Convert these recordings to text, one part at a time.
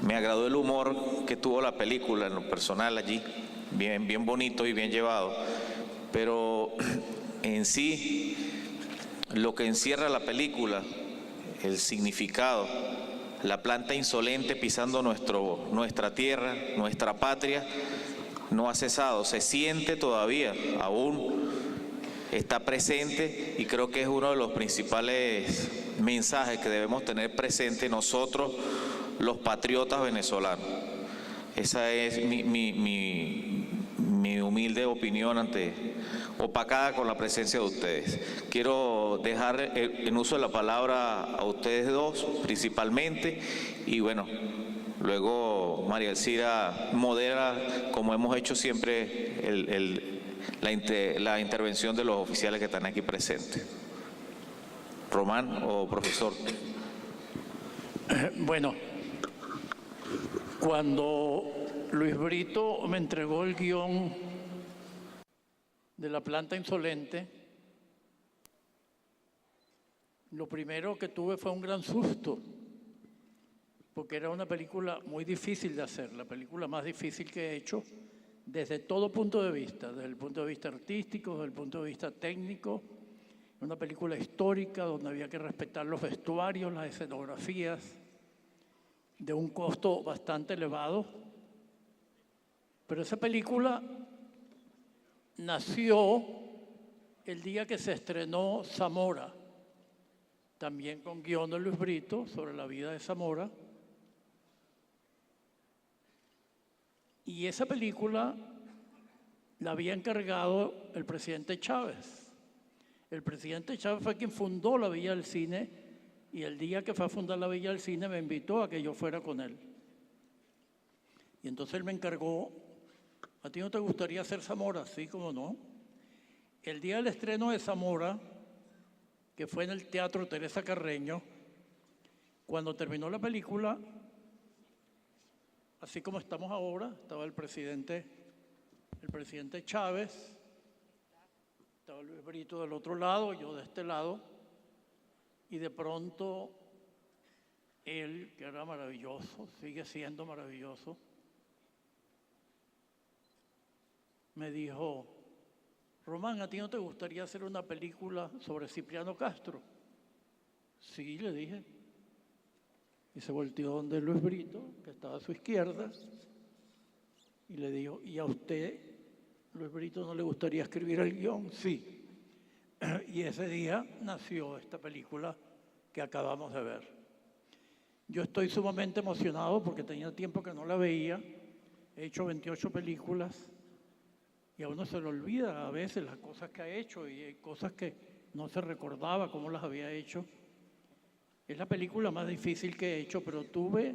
Me agradó el humor que tuvo la película en lo personal allí, bien bonito y bien llevado, pero en sí, lo que encierra la película, el significado, la planta insolente pisando nuestra tierra, nuestra patria, no ha cesado, se siente todavía, aún está presente, y creo que es uno de los principales mensajes que debemos tener presente nosotros, los patriotas venezolanos. Esa es mi humilde opinión opacada con la presencia de ustedes. Quiero dejar en uso de la palabra a ustedes dos principalmente, y bueno, luego María Elcira modera, como hemos hecho siempre, la intervención de los oficiales que están aquí presentes. Román o profesor. Bueno, cuando Luis Brito me entregó el guión de La planta insolente, lo primero que tuve fue un gran susto, porque era una película muy difícil de hacer, la película más difícil que he hecho desde todo punto de vista, desde el punto de vista artístico, desde el punto de vista técnico, una película histórica donde había que respetar los vestuarios, las escenografías, de un costo bastante elevado. Pero esa película nació el día que se estrenó Zamora, también con guión de Luis Brito sobre la vida de Zamora. Y esa película la había encargado el presidente Chávez. El presidente Chávez fue quien fundó la Villa del Cine, y el día que fue a fundar la Villa del Cine me invitó a que yo fuera con él. Y entonces él me encargó: ¿a ti no te gustaría hacer Zamora? Sí, cómo no. El día del estreno de Zamora, que fue en el Teatro Teresa Carreño, cuando terminó la película, así como estamos ahora, estaba el presidente Chávez, estaba Luis Brito del otro lado, yo de este lado, y de pronto él, que era maravilloso, sigue siendo maravilloso, me dijo: Román, ¿a ti no te gustaría hacer una película sobre Cipriano Castro? Sí, le dije. Y se volteó donde Luis Brito, que estaba a su izquierda, y le dijo: ¿y a usted, Luis Brito, no le gustaría escribir el guión? Sí. Y ese día nació esta película que acabamos de ver. Yo estoy sumamente emocionado porque tenía tiempo que no la veía. He hecho 28 películas y a uno se le olvida a veces las cosas que ha hecho, y hay cosas que no se recordaba cómo las había hecho. Es la película más difícil que he hecho, pero tuve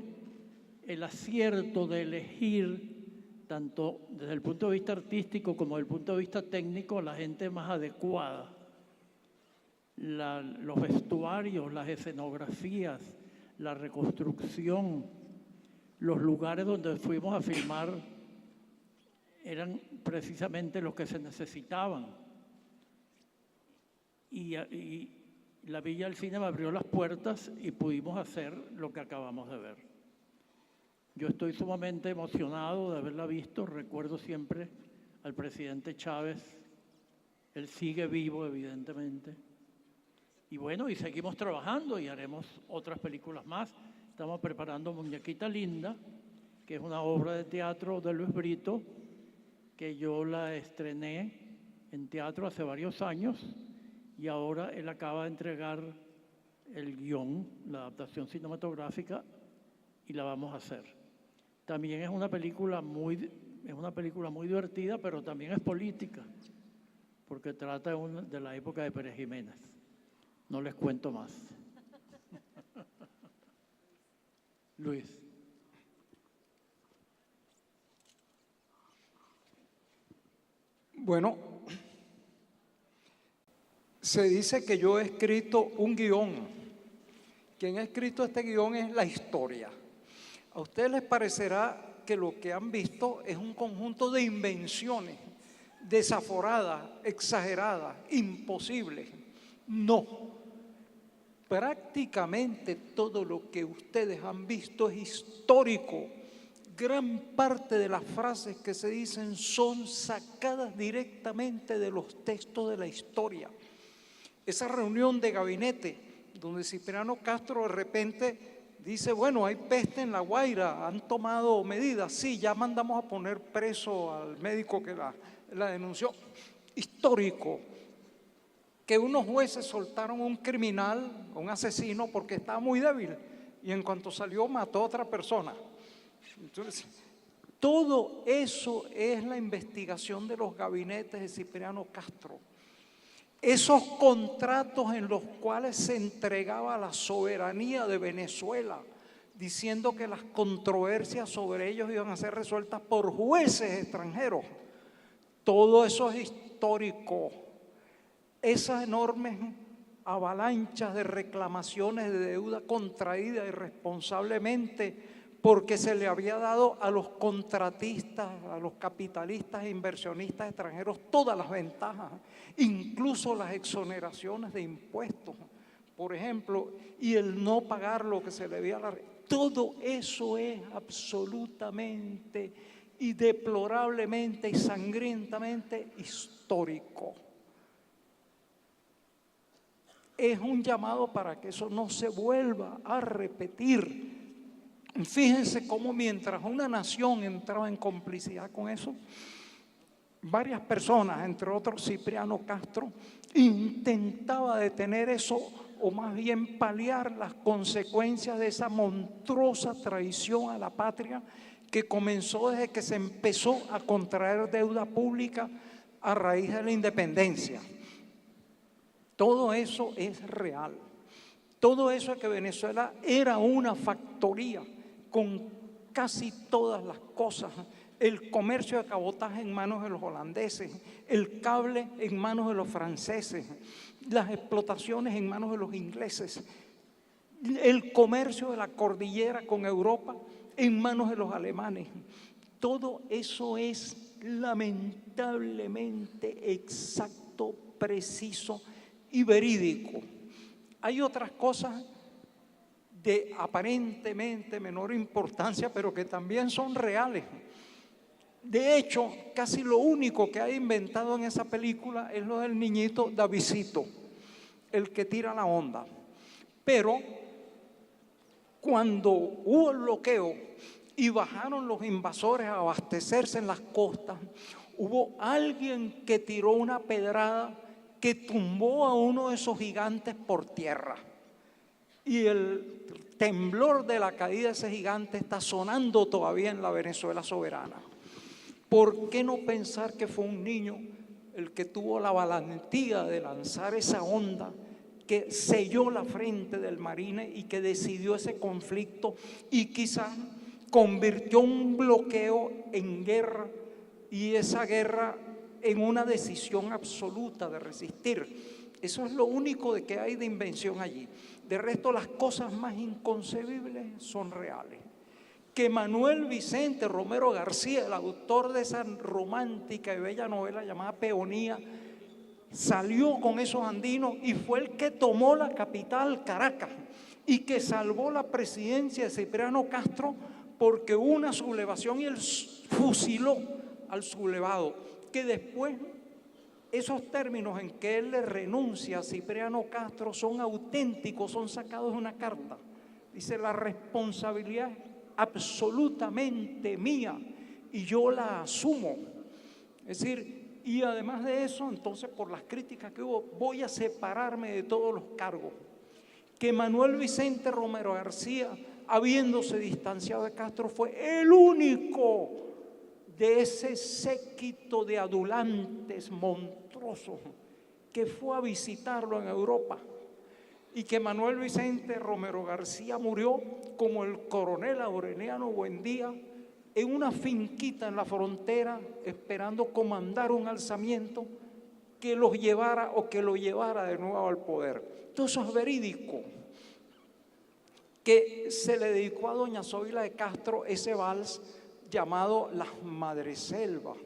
el acierto de elegir, tanto desde el punto de vista artístico como desde el punto de vista técnico, la gente más adecuada. Los vestuarios, las escenografías, la reconstrucción, los lugares donde fuimos a filmar eran precisamente los que se necesitaban. Y la Villa del Cine me abrió las puertas y pudimos hacer lo que acabamos de ver. Yo estoy sumamente emocionado de haberla visto. Recuerdo siempre al presidente Chávez. Él sigue vivo, evidentemente. Y bueno, y seguimos trabajando y haremos otras películas más. Estamos preparando Muñequita Linda, que es una obra de teatro de Luis Brito, que yo la estrené en teatro hace varios años, y ahora él acaba de entregar el guión, la adaptación cinematográfica, y la vamos a hacer. También es una película muy divertida, pero también es política, porque trata de la época de Pérez Jiménez. No les cuento más. Luis. Bueno, se dice que yo he escrito un guión. Quien ha escrito este guión es la historia. A ustedes les parecerá que lo que han visto es un conjunto de invenciones desaforadas, exageradas, imposibles. No. Prácticamente todo lo que ustedes han visto es histórico. Gran parte de las frases que se dicen son sacadas directamente de los textos de la historia. Esa reunión de gabinete donde Cipriano Castro de repente dice, bueno, hay peste en La Guaira, han tomado medidas, sí, ya mandamos a poner preso al médico que la denunció. Histórico. Que unos jueces soltaron un criminal, un asesino, porque estaba muy débil y en cuanto salió mató a otra persona. Entonces, todo eso es la investigación de los gabinetes de Cipriano Castro. Esos contratos en los cuales se entregaba la soberanía de Venezuela, diciendo que las controversias sobre ellos iban a ser resueltas por jueces extranjeros. Todo eso es histórico. Esas enormes avalanchas de reclamaciones de deuda contraída irresponsablemente porque se le había dado a los contratistas, a los capitalistas e inversionistas extranjeros todas las ventajas, incluso las exoneraciones de impuestos, por ejemplo, y el no pagar lo que se le debía a la... Todo eso es absolutamente y deplorablemente y sangrientamente histórico. Es un llamado para que eso no se vuelva a repetir. Fíjense cómo mientras una nación entraba en complicidad con eso, varias personas, entre otros Cipriano Castro, intentaba detener eso o más bien paliar las consecuencias de esa monstruosa traición a la patria que comenzó desde que se empezó a contraer deuda pública a raíz de la independencia. Todo eso es real. Todo eso es que Venezuela era una factoría con casi todas las cosas. El comercio de cabotaje en manos de los holandeses, el cable en manos de los franceses, las explotaciones en manos de los ingleses, el comercio de la cordillera con Europa en manos de los alemanes. Todo eso es lamentablemente exacto, preciso y verídico. Hay otras cosas de aparentemente menor importancia, pero que también son reales. De hecho, casi lo único que ha inventado en esa película es lo del niñito Davidcito, el que tira la onda. Pero cuando hubo el bloqueo y bajaron los invasores a abastecerse en las costas, hubo alguien que tiró una pedrada que tumbó a uno de esos gigantes por tierra. Y el temblor de la caída de ese gigante está sonando todavía en la Venezuela soberana. ¿Por qué no pensar que fue un niño el que tuvo la valentía de lanzar esa onda que selló la frente del marine y que decidió ese conflicto y quizás convirtió un bloqueo en guerra y esa guerra en una decisión absoluta de resistir? Eso es lo único de que hay de invención allí. De resto, las cosas más inconcebibles son reales. Que Manuel Vicente Romero García, el autor de esa romántica y bella novela llamada Peonía, salió con esos andinos y fue el que tomó la capital, Caracas, y que salvó la presidencia de Cipriano Castro porque hubo una sublevación y él fusiló al sublevado, que después esos términos en que él le renuncia a Cipriano Castro son auténticos, son sacados de una carta. Dice, la responsabilidad es absolutamente mía y yo la asumo. Es decir, y además de eso, entonces por las críticas que hubo, voy a separarme de todos los cargos. Que Manuel Vicente Romero García, habiéndose distanciado de Castro, fue el único de ese séquito de adulantes monstruosos que fue a visitarlo en Europa, y que Manuel Vicente Romero García murió como el coronel Aureliano Buendía en una finquita en la frontera esperando comandar un alzamiento que los llevara o que lo llevara de nuevo al poder. Todo eso es verídico. Que se le dedicó a doña Zoila de Castro ese vals llamado Las Madreselvas,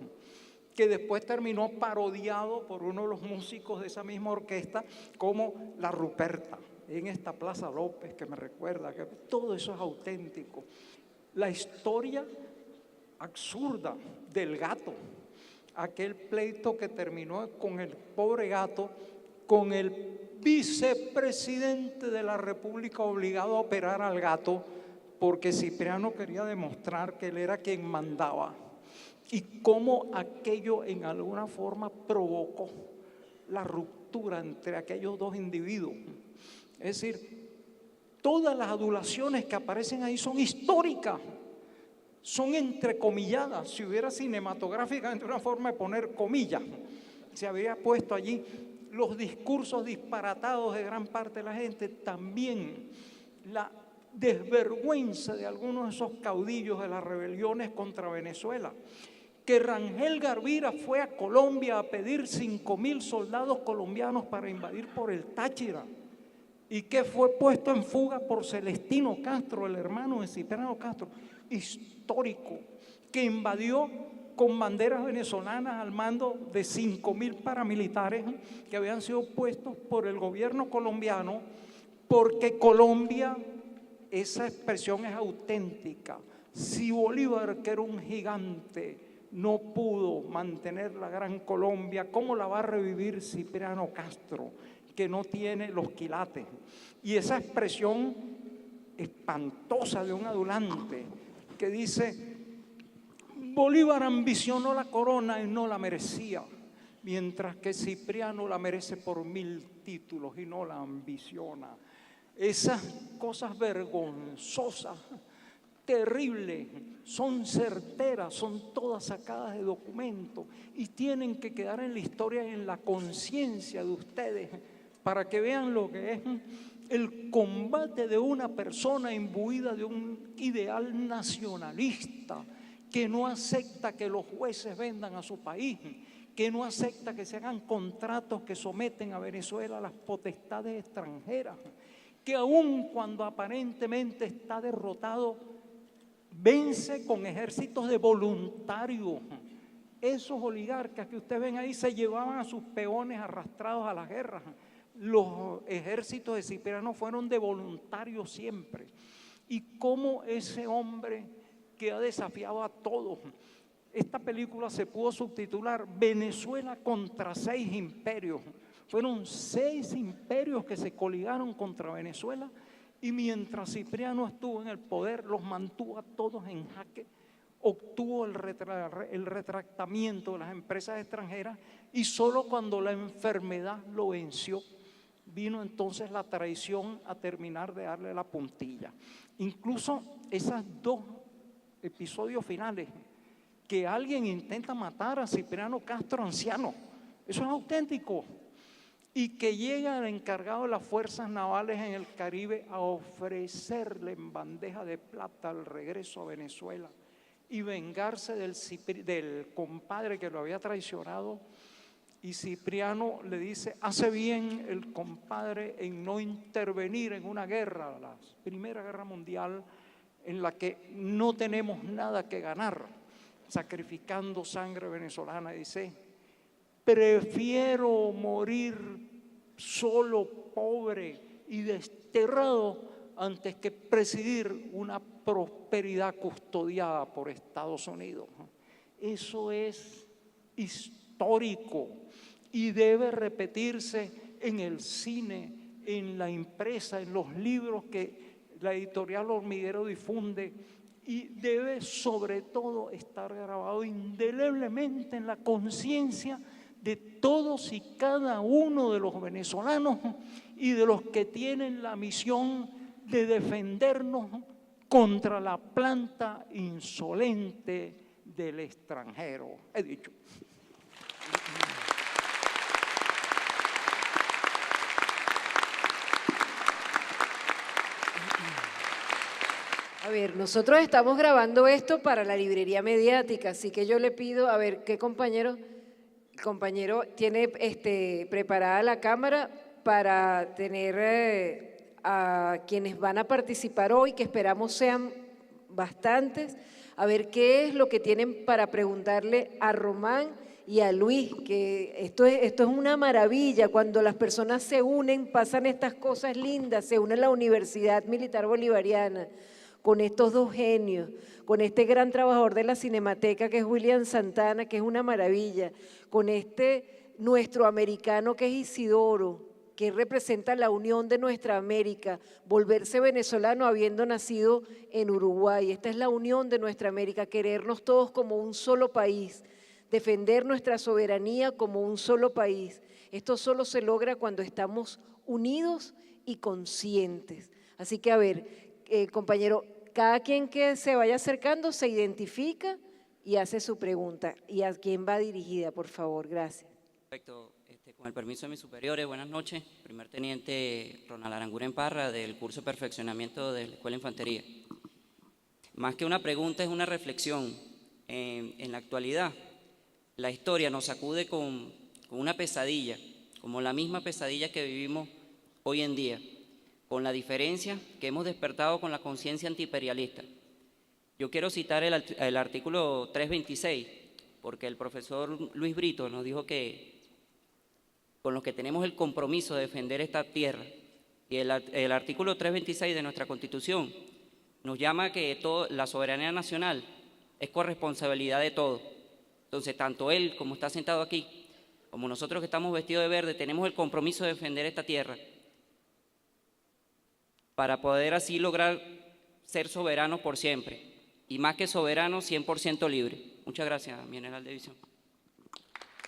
que después terminó parodiado por uno de los músicos de esa misma orquesta como La Ruperta. en esta Plaza López, que me recuerda que todo eso es auténtico. La historia absurda del gato, aquel pleito que terminó con el pobre gato, con el vicepresidente de la República obligado a operar al gato, porque Cipriano quería demostrar que él era quien mandaba, y cómo aquello en alguna forma provocó la ruptura entre aquellos dos individuos. Es decir, todas las adulaciones que aparecen ahí son históricas, son entrecomilladas. Si hubiera cinematográficamente una forma de poner comillas, se habría puesto allí los discursos disparatados de gran parte de la gente, también la desvergüenza de algunos de esos caudillos de las rebeliones contra Venezuela. Que Rangel Garbira fue a Colombia a pedir 5.000 soldados colombianos para invadir por el Táchira, y que fue puesto en fuga por Celestino Castro, el hermano de Cipriano Castro, histórico, que invadió con banderas venezolanas al mando de 5.000 paramilitares que habían sido puestos por el gobierno colombiano, porque Colombia, esa expresión es auténtica. Si Bolívar, que era un gigante, no pudo mantener la Gran Colombia, ¿cómo la va a revivir Cipriano Castro, que no tiene los quilates? Y esa expresión espantosa de un adulante que dice: Bolívar ambicionó la corona y no la merecía, mientras que Cipriano la merece por 1000 títulos y no la ambiciona. Esas cosas vergonzosas, terribles, son certeras, son todas sacadas de documentos y tienen que quedar en la historia y en la conciencia de ustedes para que vean lo que es el combate de una persona imbuida de un ideal nacionalista, que no acepta que los jueces vendan a su país, que no acepta que se hagan contratos que someten a Venezuela a las potestades extranjeras, que aun cuando aparentemente está derrotado, vence con ejércitos de voluntarios. Esos oligarcas que ustedes ven ahí se llevaban a sus peones arrastrados a las guerras. Los ejércitos de Cipriano fueron de voluntarios siempre. Y cómo ese hombre que ha desafiado a todos. Esta película se pudo subtitular Venezuela contra 6 imperios. Fueron 6 imperios que se coligaron contra Venezuela, y mientras Cipriano estuvo en el poder los mantuvo a todos en jaque, obtuvo el retractamiento de las empresas extranjeras, y solo cuando la enfermedad lo venció vino entonces la traición a terminar de darle la puntilla. Incluso esas 2 episodios finales, que alguien intenta matar a Cipriano Castro anciano, eso es auténtico, y que llega el encargado de las fuerzas navales en el Caribe a ofrecerle en bandeja de plata el regreso a Venezuela y vengarse del compadre que lo había traicionado. Y Cipriano le dice: hace bien el compadre en no intervenir en una guerra, la Primera Guerra Mundial, en la que no tenemos nada que ganar, sacrificando sangre venezolana. Dice: prefiero morir solo, pobre y desterrado, antes que presidir una prosperidad custodiada por Estados Unidos. Eso es histórico y debe repetirse en el cine, en la impresa, en los libros que la editorial Hormiguero difunde, y debe sobre todo estar grabado indeleblemente en la conciencia de todos y cada uno de los venezolanos y de los que tienen la misión de defendernos contra la planta insolente del extranjero. He dicho. A ver, nosotros estamos grabando esto para la librería mediática, así que yo le pido, a ver, ¿qué compañero? El compañero tiene preparada la cámara para tener a quienes van a participar hoy, que esperamos sean bastantes, a ver qué es lo que tienen para preguntarle a Román y a Luis, que esto es una maravilla. Cuando las personas se unen, pasan estas cosas lindas. Se une la Universidad Militar Bolivariana con estos dos genios, con este gran trabajador de la Cinemateca que es William Santana, que es una maravilla, con este nuestro americano que es Isidoro, que representa la unión de nuestra América, volverse venezolano habiendo nacido en Uruguay. Esta es la unión de nuestra América, querernos todos como un solo país, defender nuestra soberanía como un solo país. Esto solo se logra cuando estamos unidos y conscientes. Así que, a ver, compañero, cada quien que se vaya acercando se identifica y hace su pregunta. ¿Y a quién va dirigida, por favor? Gracias. Perfecto. Con el permiso de mis superiores, buenas noches. Primer teniente Ronald Aranguren Parra, del curso de perfeccionamiento de la Escuela de Infantería. Más que una pregunta, es una reflexión. En la actualidad, la historia nos sacude con una pesadilla, como la misma pesadilla que vivimos hoy en día, con la diferencia que hemos despertado con la conciencia antiimperialista. Yo quiero citar el artículo 326, porque el profesor Luis Brito nos dijo que con los que tenemos el compromiso de defender esta tierra, y el artículo 326 de nuestra Constitución nos llama que la soberanía nacional es corresponsabilidad de todos. Entonces, tanto él, como está sentado aquí, como nosotros que estamos vestidos de verde, tenemos el compromiso de defender esta tierra para poder así lograr ser soberanos por siempre, y más que soberanos, 100% libres. Muchas gracias, mi general de división.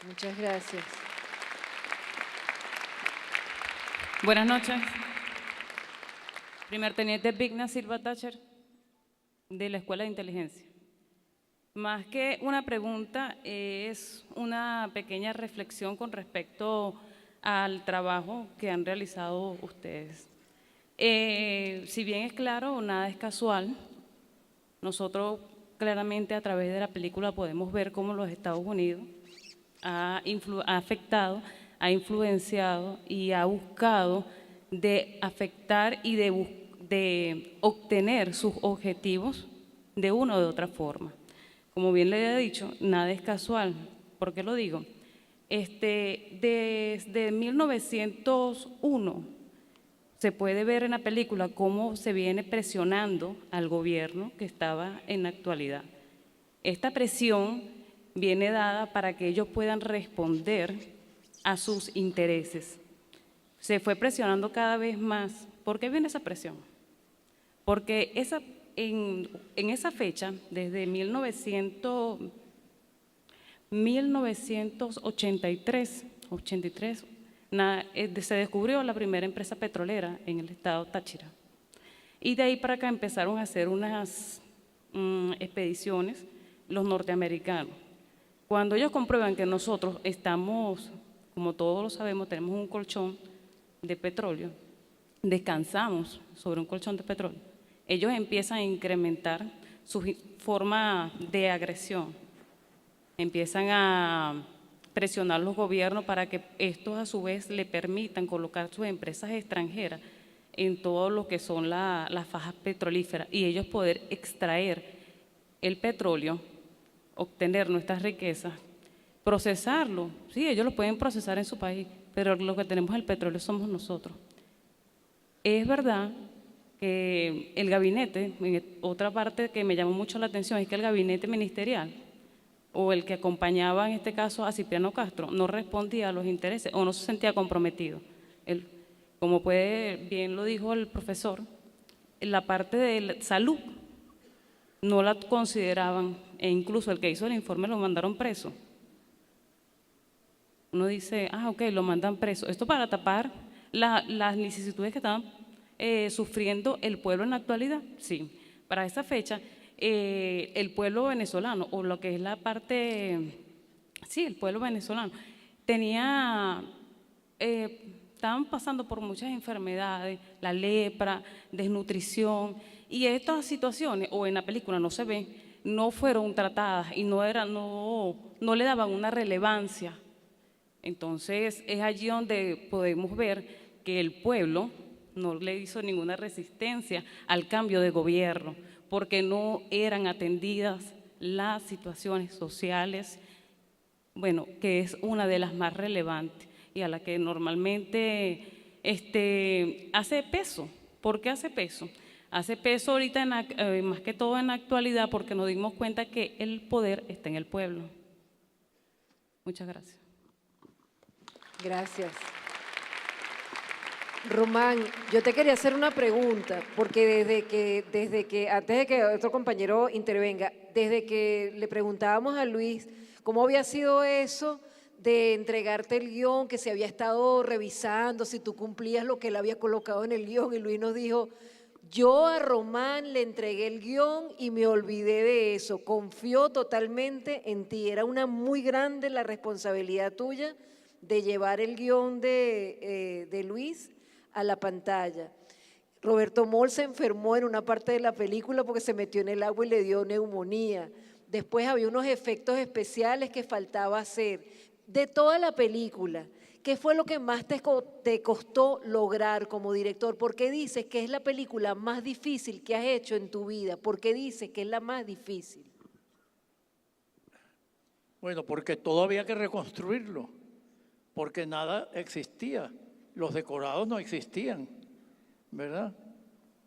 Muchas gracias. Buenas noches. Primer teniente Vigna Silva Thatcher, de la Escuela de Inteligencia. Más que una pregunta, es una pequeña reflexión con respecto al trabajo que han realizado ustedes. Si bien es claro, nada es casual, nosotros claramente a través de la película podemos ver cómo los Estados Unidos ha afectado, ha influenciado y ha buscado de afectar y de obtener sus objetivos de una o de otra forma. Como bien le he dicho, nada es casual. ¿Por qué lo digo? Desde 1901 se puede ver en la película cómo se viene presionando al gobierno que estaba en la actualidad. Esta presión viene dada para que ellos puedan responder a sus intereses. Se fue presionando cada vez más. ¿Por qué viene esa presión? Porque en esa fecha, desde 1983, se descubrió la primera empresa petrolera en el estado Táchira. Y de ahí para acá empezaron a hacer unas expediciones los norteamericanos. Cuando ellos comprueban que nosotros estamos, como todos lo sabemos, tenemos un colchón de petróleo, descansamos sobre un colchón de petróleo, ellos empiezan a incrementar su forma de agresión, empiezan a presionar los gobiernos para que estos a su vez le permitan colocar sus empresas extranjeras en todo lo que son las fajas petrolíferas y ellos poder extraer el petróleo, obtener nuestras riquezas, procesarlo. Sí, ellos lo pueden procesar en su país, pero lo que tenemos el petróleo somos nosotros. Es verdad que el gabinete, otra parte que me llamó mucho la atención es que el gabinete ministerial o el que acompañaba en este caso a Cipriano Castro no respondía a los intereses o no se sentía comprometido. Como bien lo dijo el profesor, la parte de salud no la consideraban e incluso el que hizo el informe lo mandaron preso. Uno dice, ok, lo mandan preso. Esto para tapar las vicisitudes que estaban sufriendo el pueblo en la actualidad. Sí, para esa fecha el pueblo venezolano o lo que es la parte, sí, el pueblo venezolano estaban pasando por muchas enfermedades, la lepra, desnutrición, y estas situaciones, o en la película no se ve, no fueron tratadas y no le daban una relevancia. Entonces es allí donde podemos ver que el pueblo no le hizo ninguna resistencia al cambio de gobierno, porque no eran atendidas las situaciones sociales bueno, que es una de las más relevantes y a la que normalmente hace peso. ¿Por qué hace peso? Hace peso ahorita, más que todo en la actualidad, porque nos dimos cuenta que el poder está en el pueblo. Muchas gracias. Gracias. Román, yo te quería hacer una pregunta, porque desde que, antes de que otro compañero intervenga, desde que le preguntábamos a Luis cómo había sido eso de entregarte el guión, que se había estado revisando, si tú cumplías lo que él había colocado en el guión, y Luis nos dijo, yo a Román le entregué el guión y me olvidé de eso, confió totalmente en ti, era una muy grande la responsabilidad tuya de llevar el guión de Luis a la pantalla. Roberto Moll se enfermó en una parte de la película porque se metió en el agua y le dio neumonía. Después había unos efectos especiales que faltaba hacer. De toda la película, ¿qué fue lo que más te costó lograr como director? ¿Por qué dices que es la película más difícil que has hecho en tu vida? ¿Por qué dices que es la más difícil? Bueno, porque todo había que reconstruirlo, porque nada existía. Los decorados no existían, ¿verdad?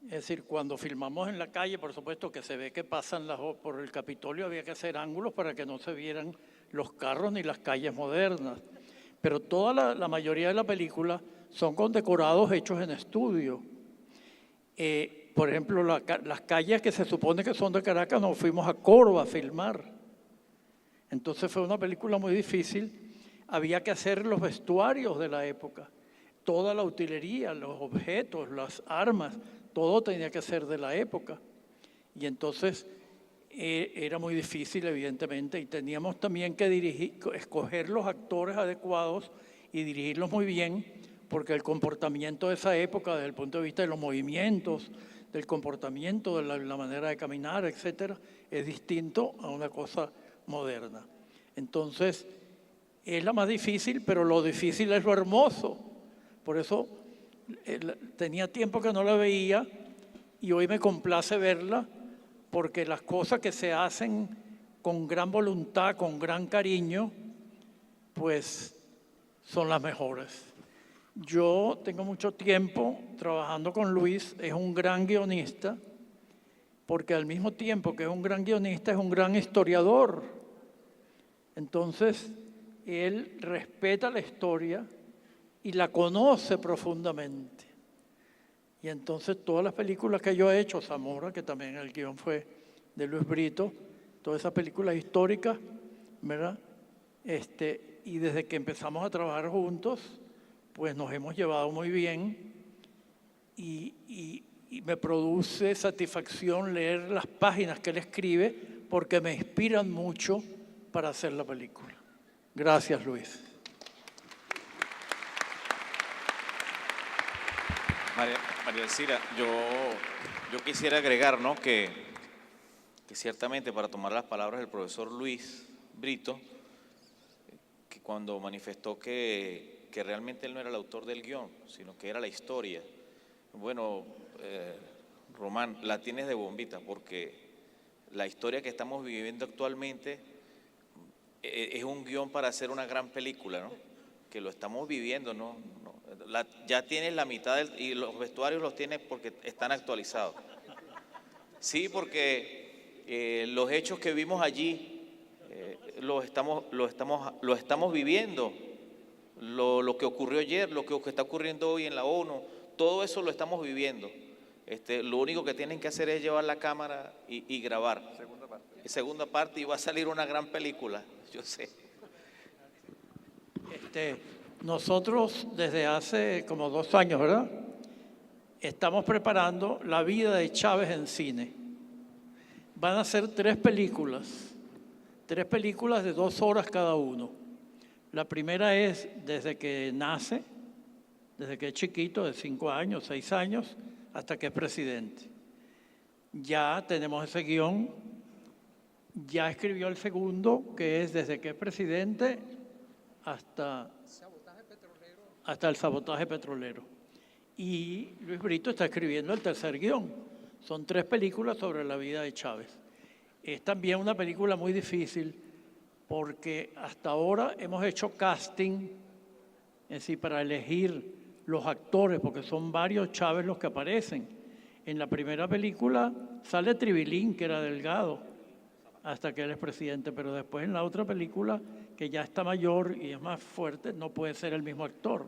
Es decir, cuando filmamos en la calle, por supuesto que se ve que pasan por el Capitolio, había que hacer ángulos para que no se vieran los carros ni las calles modernas. Pero toda la mayoría de la película son con decorados hechos en estudio. Por ejemplo, las calles que se supone que son de Caracas, nos fuimos a Córdoba a filmar. Entonces fue una película muy difícil. Había que hacer los vestuarios de la época. Toda la utilería, los objetos, las armas, todo tenía que ser de la época. Y entonces era muy difícil, evidentemente, y teníamos también que escoger los actores adecuados y dirigirlos muy bien, porque el comportamiento de esa época, desde el punto de vista de los movimientos, del comportamiento, de la manera de caminar, etcétera, es distinto a una cosa moderna. Entonces, es la más difícil, pero lo difícil es lo hermoso. Por eso tenía tiempo que no la veía y hoy me complace verla, porque las cosas que se hacen con gran voluntad, con gran cariño, pues son las mejores. Yo tengo mucho tiempo trabajando con Luis, es un gran guionista, porque al mismo tiempo que es un gran guionista, es un gran historiador. Entonces, él respeta la historia y la conoce profundamente. Y entonces todas las películas que yo he hecho, Zamora, que también el guión fue de Luis Brito, todas esas películas históricas, ¿verdad? Y desde que empezamos a trabajar juntos, pues nos hemos llevado muy bien y me produce satisfacción leer las páginas que él escribe porque me inspiran mucho para hacer la película. Gracias, Luis. María Elcira, yo quisiera agregar, ¿no?, que ciertamente, para tomar las palabras del profesor Luis Brito, que cuando manifestó que realmente él no era el autor del guión, sino que era la historia. Bueno, Román, la tienes de bombita, porque la historia que estamos viviendo actualmente es un guión para hacer una gran película, ¿no? Que lo estamos viviendo, ¿no? Ya tienes la mitad y los vestuarios los tienes porque están actualizados. Sí, porque los hechos que vimos allí lo estamos viviendo. Lo que ocurrió ayer, lo que está ocurriendo hoy en la ONU, todo eso lo estamos viviendo. Lo único que tienen que hacer es llevar la cámara y grabar. Segunda parte, y va a salir una gran película, yo sé. Nosotros desde hace como 2 años, ¿verdad?, estamos preparando La vida de Chávez en cine. Van a ser 3 películas de 2 horas cada uno. La primera es desde que nace, desde que es chiquito, de 5 años, 6 años, hasta que es presidente. Ya tenemos ese guión, ya escribió el segundo, que es desde que es presidente hasta el sabotaje petrolero. Y Luis Brito está escribiendo el tercer guión. Son 3 películas sobre la vida de Chávez. Es también una película muy difícil porque hasta ahora hemos hecho casting, es decir, para elegir los actores, porque son varios Chávez los que aparecen. En la primera película sale Tribilín, que era delgado, hasta que él es presidente, pero después en la otra película, que ya está mayor y es más fuerte, no puede ser el mismo actor,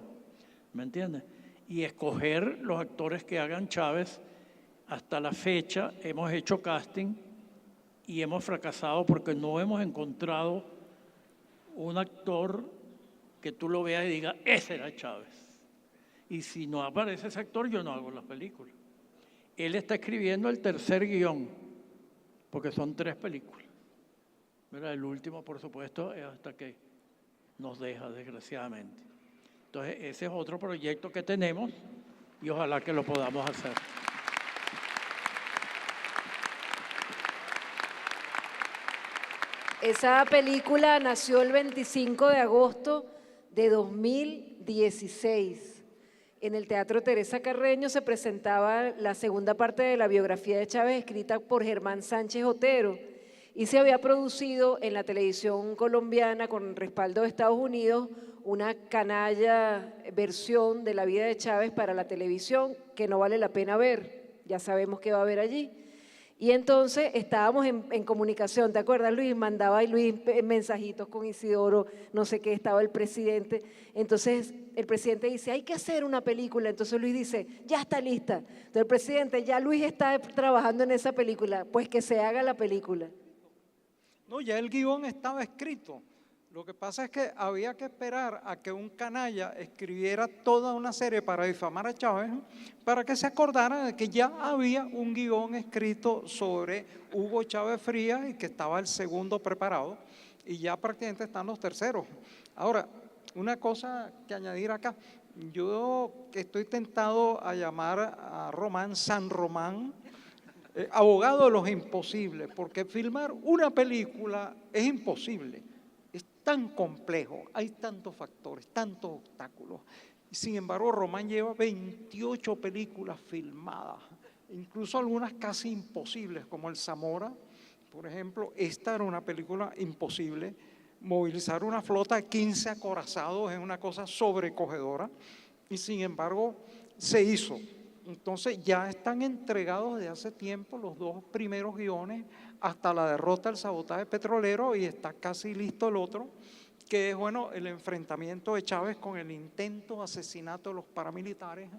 ¿me entiendes? Y escoger los actores que hagan Chávez, hasta la fecha hemos hecho casting y hemos fracasado porque no hemos encontrado un actor que tú lo veas y digas, ese era Chávez. Y si no aparece ese actor, yo no hago las películas. Él está escribiendo el tercer guión, porque son 3 películas. ¿Verdad? El último, por supuesto, es hasta que nos deja, desgraciadamente. Entonces, ese es otro proyecto que tenemos y ojalá que lo podamos hacer. Esa película nació el 25 de agosto de 2016. En el Teatro Teresa Carreño se presentaba la segunda parte de la biografía de Chávez, escrita por Germán Sánchez Otero, y se había producido en la televisión colombiana, con respaldo de Estados Unidos, una canalla versión de la vida de Chávez para la televisión que no vale la pena ver, ya sabemos qué va a haber allí. Y entonces estábamos en comunicación, ¿te acuerdas, Luis? Mandaba Luis mensajitos con Isidoro, no sé qué, estaba el presidente. Entonces el presidente dice, hay que hacer una película. Entonces Luis dice, ya está lista. Entonces el presidente, ya Luis está trabajando en esa película, pues que se haga la película. No, ya el guión estaba escrito. Lo que pasa es que había que esperar a que un canalla escribiera toda una serie para difamar a Chávez, para que se acordara de que ya había un guión escrito sobre Hugo Chávez Frías y que estaba el segundo preparado y ya prácticamente están los terceros. Ahora, una cosa que añadir acá, yo estoy tentado a llamar a Román San Román, abogado de los imposibles, porque filmar una película es imposible. Es tan complejo, hay tantos factores, tantos obstáculos. Sin embargo, Román lleva 28 películas filmadas, incluso algunas casi imposibles, como El Zamora, por ejemplo. Esta era una película imposible. Movilizar una flota de 15 acorazados es una cosa sobrecogedora y sin embargo se hizo. Entonces ya están entregados desde hace tiempo los 2 primeros guiones hasta la derrota del sabotaje petrolero y está casi listo el otro, que es bueno, el enfrentamiento de Chávez con el intento de asesinato de los paramilitares,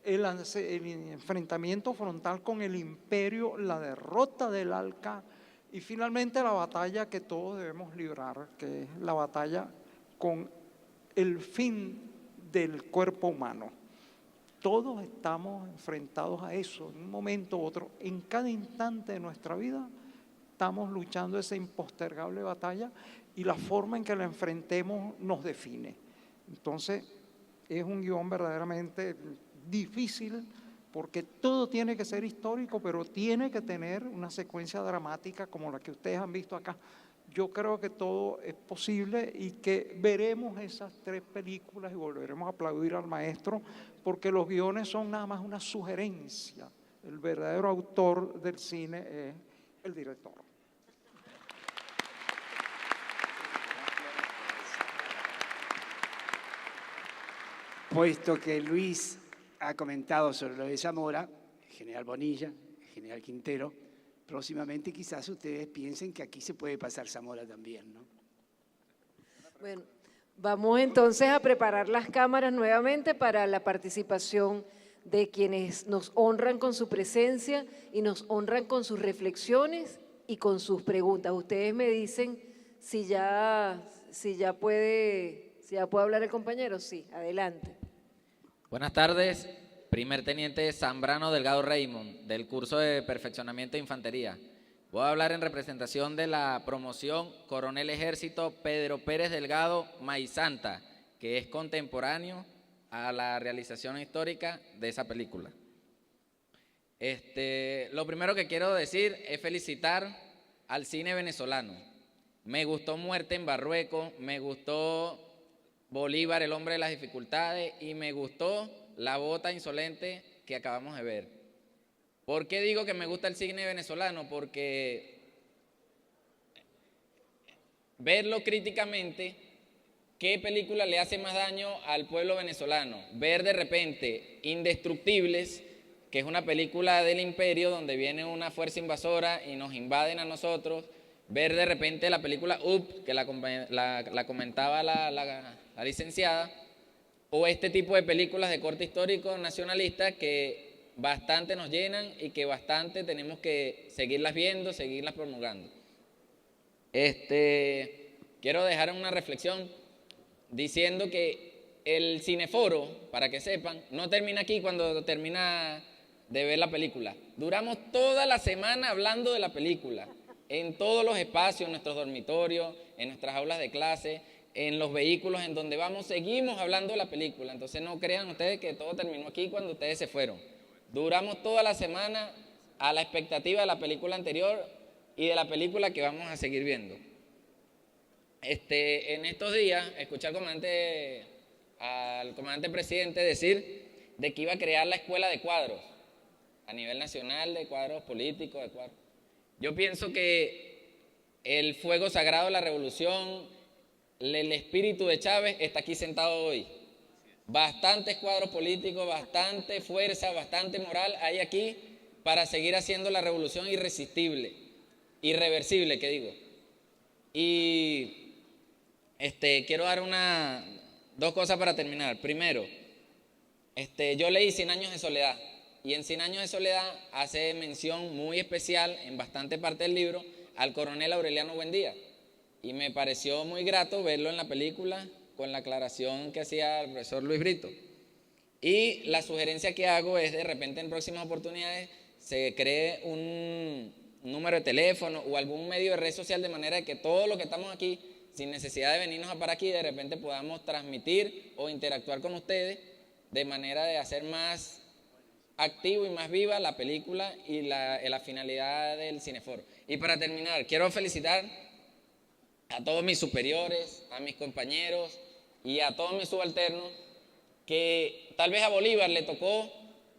el enfrentamiento frontal con el imperio, la derrota del ALCA y finalmente la batalla que todos debemos librar, que es la batalla con el fin del cuerpo humano. Todos estamos enfrentados a eso, en un momento u otro, en cada instante de nuestra vida estamos luchando esa impostergable batalla y la forma en que la enfrentemos nos define. Entonces, es un guión verdaderamente difícil porque todo tiene que ser histórico, pero tiene que tener una secuencia dramática como la que ustedes han visto acá. Yo creo que todo es posible y que veremos esas 3 películas y volveremos a aplaudir al maestro porque los guiones son nada más una sugerencia. El verdadero autor del cine es el director. Puesto que Luis ha comentado sobre lo de Zamora, general Bonilla, general Quintero, próximamente quizás ustedes piensen que aquí se puede pasar Zamora también, ¿no? Bueno, vamos entonces a preparar las cámaras nuevamente para la participación de quienes nos honran con su presencia y nos honran con sus reflexiones y con sus preguntas. Ustedes me dicen si ya puede hablar el compañero. Sí, adelante. Buenas tardes, primer teniente Zambrano Delgado Raymond, del curso de perfeccionamiento de infantería. Voy a hablar en representación de la promoción Coronel Ejército Pedro Pérez Delgado Maizanta, que es contemporáneo a la realización histórica de esa película. Lo primero que quiero decir es felicitar al cine venezolano. Me gustó Muerte en Marruecos, me gustó Bolívar, el hombre de las dificultades, y me gustó La bota insolente que acabamos de ver. ¿Por qué digo que me gusta el cine venezolano? Porque verlo críticamente, qué película le hace más daño al pueblo venezolano. Ver de repente Indestructibles, que es una película del imperio donde viene una fuerza invasora y nos invaden a nosotros. Ver de repente la película Up, que la comentaba la licenciada, o este tipo de películas de corte histórico nacionalista que bastante nos llenan y que bastante tenemos que seguirlas viendo, seguirlas promulgando. Quiero dejar una reflexión diciendo que el cineforo, para que sepan, no termina aquí cuando termina de ver la película. Duramos toda la semana hablando de la película, en todos los espacios, en nuestros dormitorios, en nuestras aulas de clase, en los vehículos en donde vamos, seguimos hablando de la película. Entonces no crean ustedes que todo terminó aquí cuando ustedes se fueron. Duramos toda la semana a la expectativa de la película anterior y de la película que vamos a seguir viendo. En estos días escuché al comandante presidente decir de que iba a crear la escuela de cuadros a nivel nacional, de cuadros políticos, de cuadros. Yo pienso que el fuego sagrado de la revolución, el espíritu de Chávez está aquí sentado hoy. Bastantes cuadros políticos, bastante fuerza, bastante moral hay aquí para seguir haciendo la revolución irresistible, irreversible, que digo. Y quiero dar dos cosas para terminar. Primero, yo leí 100 años de soledad, y en 100 años de soledad hace mención muy especial en bastante parte del libro al coronel Aureliano Buendía, y me pareció muy grato verlo en la película con la aclaración que hacía el profesor Luis Brito. Y la sugerencia que hago es de repente en próximas oportunidades se cree un número de teléfono o algún medio de red social de manera que todos los que estamos aquí, sin necesidad de venirnos a parar aquí, de repente podamos transmitir o interactuar con ustedes de manera de hacer más activo y más viva la película y la finalidad del cineforo. Y para terminar, quiero felicitar a todos mis superiores, a mis compañeros y a todos mis subalternos, que tal vez a Bolívar le tocó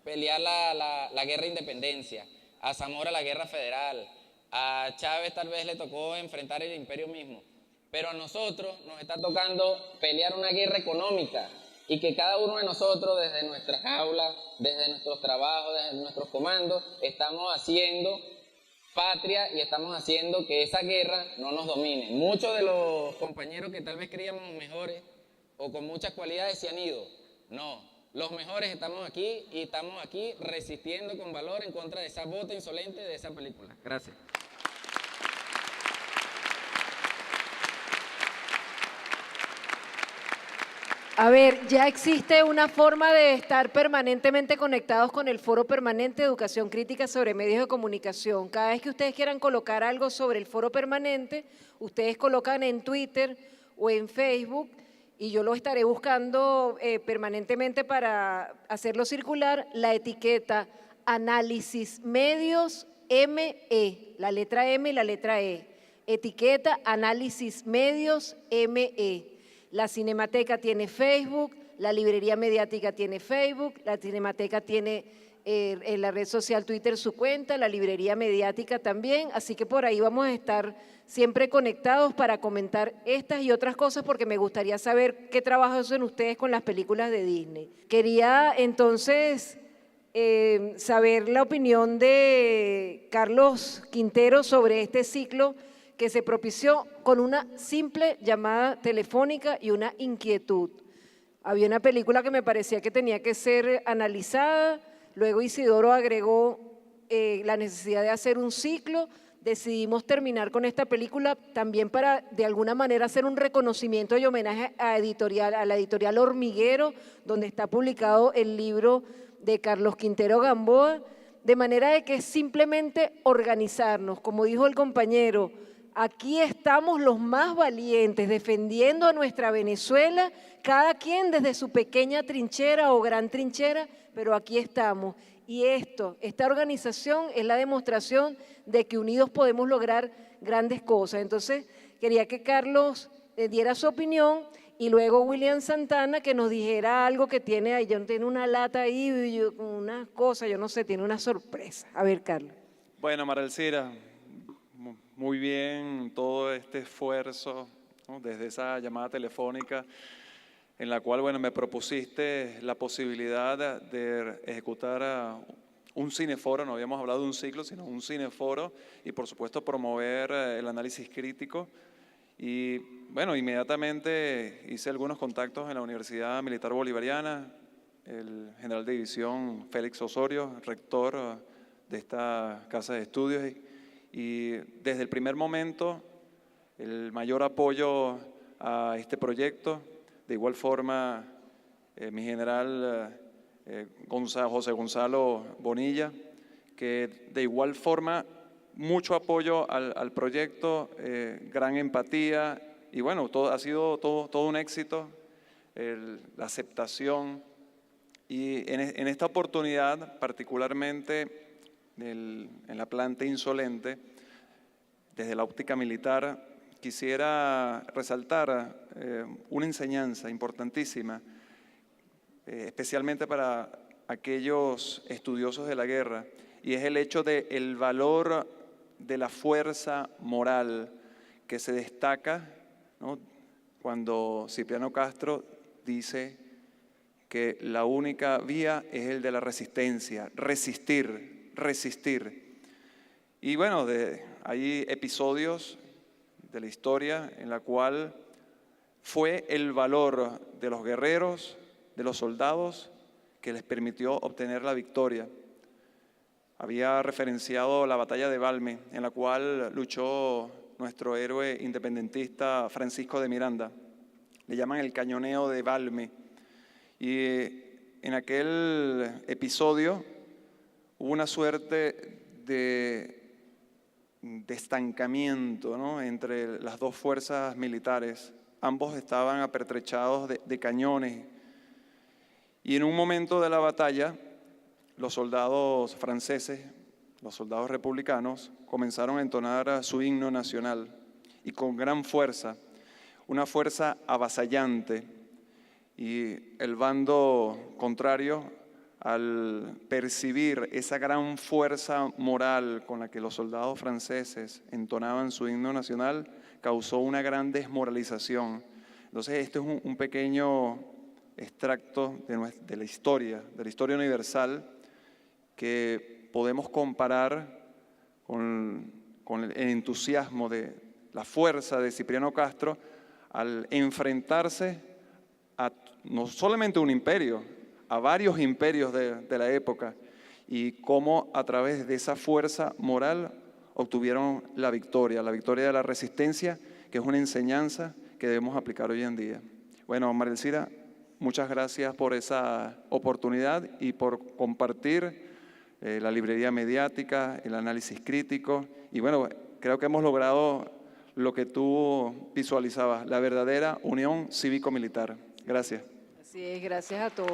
pelear la guerra de independencia, a Zamora la guerra federal, a Chávez tal vez le tocó enfrentar el imperio mismo, pero a nosotros nos está tocando pelear una guerra económica, y que cada uno de nosotros desde nuestras aulas, desde nuestros trabajos, desde nuestros comandos, estamos haciendo patria y estamos haciendo que esa guerra no nos domine. Muchos de los compañeros que tal vez creíamos mejores o con muchas cualidades se han ido. No, los mejores estamos aquí y estamos aquí resistiendo con valor en contra de esa bota insolente de esa película. Gracias. A ver, ya existe una forma de estar permanentemente conectados con el Foro Permanente de Educación Crítica sobre Medios de Comunicación. Cada vez que ustedes quieran colocar algo sobre el Foro Permanente, ustedes colocan en Twitter o en Facebook, y yo lo estaré buscando permanentemente para hacerlo circular, la etiqueta Análisis Medios ME, la letra M y la letra E. Etiqueta Análisis Medios ME. La Cinemateca tiene Facebook, la Librería Mediática tiene Facebook, la Cinemateca tiene en la red social Twitter su cuenta, la Librería Mediática también, así que por ahí vamos a estar siempre conectados para comentar estas y otras cosas, porque me gustaría saber qué trabajo hacen ustedes con las películas de Disney. Quería entonces saber la opinión de Carlos Quintero sobre este ciclo que se propició con una simple llamada telefónica y una inquietud. Había una película que me parecía que tenía que ser analizada, luego Isidoro agregó la necesidad de hacer un ciclo, decidimos terminar con esta película también para de alguna manera hacer un reconocimiento y homenaje a la editorial Hormiguero, donde está publicado el libro de Carlos Quintero Gamboa, de manera de que es simplemente organizarnos, como dijo el compañero. Aquí estamos los más valientes defendiendo a nuestra Venezuela, cada quien desde su pequeña trinchera o gran trinchera, pero aquí estamos. Y esta organización es la demostración de que unidos podemos lograr grandes cosas. Entonces, quería que Carlos diera su opinión y luego William Santana que nos dijera algo que tiene ahí. Yo tiene una lata ahí, una cosa, yo no sé, tiene una sorpresa. A ver, Carlos. Bueno, Marelcira, muy bien todo este esfuerzo, ¿no? Desde esa llamada telefónica en la cual, bueno, me propusiste la posibilidad de ejecutar un cineforo, no habíamos hablado de un ciclo, sino un cineforo, y por supuesto promover el análisis crítico. Y bueno, inmediatamente hice algunos contactos en la Universidad Militar Bolivariana, el general de división Félix Osorio, rector de esta casa de estudios, y desde el primer momento el mayor apoyo a este proyecto. De igual forma, mi general José Gonzalo Bonilla, que de igual forma mucho apoyo al proyecto, gran empatía, y bueno, ha sido todo un éxito, la aceptación. Y en esta oportunidad, particularmente en la planta Insolente, desde la óptica militar, quisiera resaltar una enseñanza importantísima, especialmente para aquellos estudiosos de la guerra, y es el hecho del valor de la fuerza moral que se destaca, ¿no?, cuando Cipriano Castro dice que la única vía es el de la resistencia, resistir. Y bueno, hay episodios de la historia en la cual fue el valor de los guerreros, de los soldados, que les permitió obtener la victoria. Había referenciado la batalla de Valmy, en la cual luchó nuestro héroe independentista Francisco de Miranda. Le llaman el cañoneo de Valmy. Y en aquel episodio hubo una suerte de estancamiento, ¿no?, entre las dos fuerzas militares. Ambos estaban apertrechados de cañones. Y en un momento de la batalla, los soldados franceses, los soldados republicanos, comenzaron a entonar su himno nacional, y con gran fuerza, una fuerza avasallante. Y el bando contrario, al percibir esa gran fuerza moral con la que los soldados franceses entonaban su himno nacional, causó una gran desmoralización. Entonces, este es un pequeño extracto de la historia universal, que podemos comparar con el entusiasmo de la fuerza de Cipriano Castro al enfrentarse a no solamente un imperio, a varios imperios de la época, y cómo a través de esa fuerza moral obtuvieron la victoria de la resistencia, que es una enseñanza que debemos aplicar hoy en día. Bueno, María Elcira, muchas gracias por esa oportunidad y por compartir la librería mediática, el análisis crítico, y bueno, creo que hemos logrado lo que tú visualizabas, la verdadera unión cívico-militar. Gracias. Así es, gracias a todos.